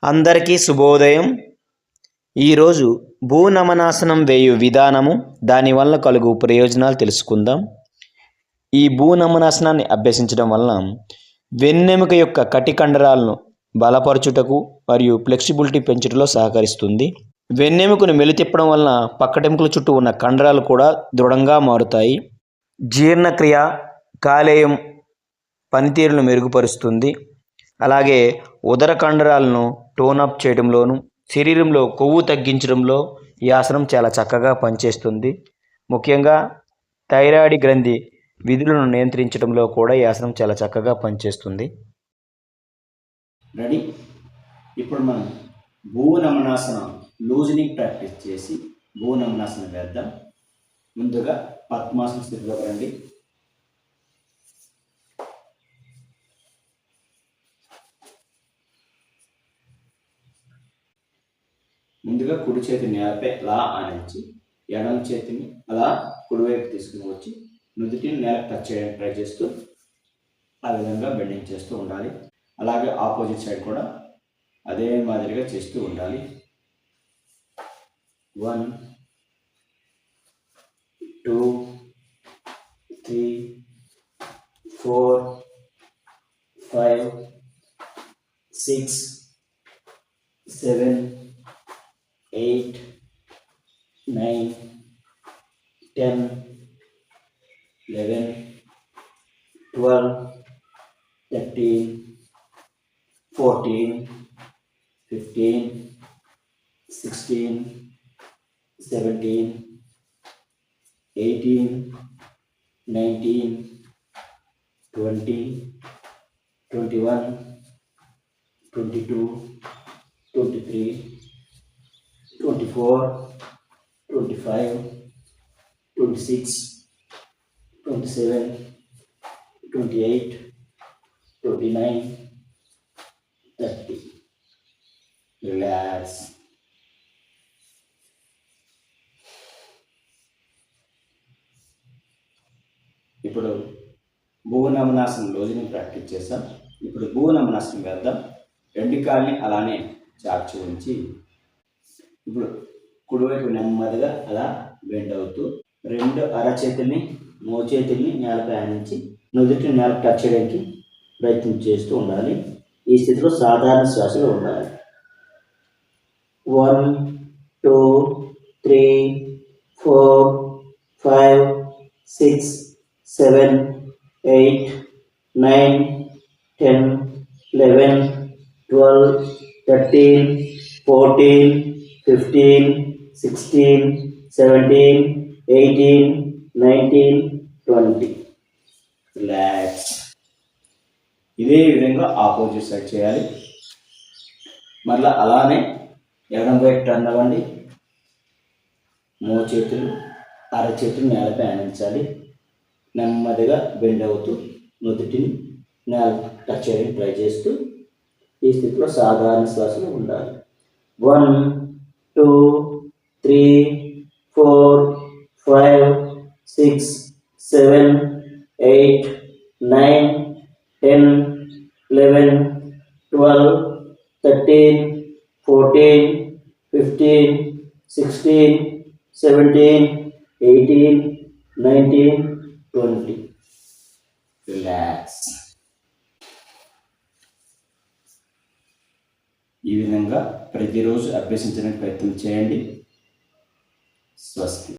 అందరికీ శుభోదయం. ఈరోజు భూనమనాసనం వేయు విధానము, దానివల్ల కలుగు ప్రయోజనాలు తెలుసుకుందాం. ఈ భూనమనాసనాన్ని అభ్యసించడం వలన వెన్నెముక యొక్క కటి కండరాలను బలపరచుటకు మరియు ఫ్లెక్సిబిలిటీ పెంచుటలో సహకరిస్తుంది. వెన్నెముకను మెలితిప్పడం వలన పక్కటెముకల చుట్టూ ఉన్న కండరాలు కూడా దృఢంగా మారుతాయి. జీర్ణక్రియ, కాలేయం పనితీరును మెరుగుపరుస్తుంది. అలాగే ఉదర కండరాలను టోనప్ చేయడంలోను, శరీరంలో కొవ్వు తగ్గించడంలో ఈ ఆసనం చాలా చక్కగా పనిచేస్తుంది. ముఖ్యంగా థైరాయిడ్ గ్రంథి విధులను నియంత్రించడంలో కూడా ఈ ఆసనం చాలా చక్కగా పనిచేస్తుంది. రెడీ. ఇప్పుడు మనం భూనమనాసనం లూజనింగ్ ప్రాక్టీస్ చేసి భూనమనాసనం వేద్దాం. ముందుగా పద్మాసన స్థితిలో రండి. ముందుగా కుడి చేతిని నేలపై అలా ఆనించి ఎడమ చేతిని అలా కుడివైపు తీసుకుని వచ్చి నుదుటిని నేలకు టచ్ చేయడానికి ట్రై చేస్తూ ఆ విధంగా బెండింగ్ చేస్తూ ఉండాలి. అలాగే ఆపోజిట్ సైడ్ కూడా అదే మాదిరిగా చేస్తూ ఉండాలి. 1 2 3 4 5 6 7 8 9 10 11 12 13 14 15 16 17 18 19 20 21 22 23 24 25 26 27 28 29 30. Relax. ఇప్పుడు భూనమనాసనం రోజుని ప్రాక్టీస్ చేస్తాం. ఇప్పుడు భూనమనాసనం వేద్దాం. రెండు కాళ్ళని అలానే చాచి ఉంచి ఇప్పుడు కుడివైపు నెమ్మదిగా అలా బెండ్ అవుతూ రెండు అరచేతుల్ని మోచేతుల్ని నేలపై ఆనించి నుదుటిని నేలకు టచ్ చేయడానికి ప్రయత్నం చేస్తూ ఉండాలి. ఈ స్థితిలో సాధారణ శ్వాసలో ఉండాలి. 1 2 3 4 5 6 7 8 9 10 11 12 13 14 15 16 17 18 19 20. రిలాక్స్. ఇదే విధంగా ఆపోజిట్ సైడ్ చేయాలి. మళ్ళీ అలానే ఎడమ వైపు టర్న్ అవ్వండి. మోచేతులు అరచేతులు నేలపై ఆనించాలి. నెమ్మదిగా బెండ్ అవుతూ నుదుటిని నేల టచ్ చేయడానికి ట్రై చేస్తూ ఈ స్థితిలో సాధారణ శ్వాసలో ఉండాలి. 1 2 3 4 5 6 7 8 9 10 11 12 13 14 15 16 17 18 19 20. రిలాక్స్. ఈ విధంగా ప్రతిరోజు అభ్యసించడానికి ప్రయత్నం చేయండి. స్వస్తి.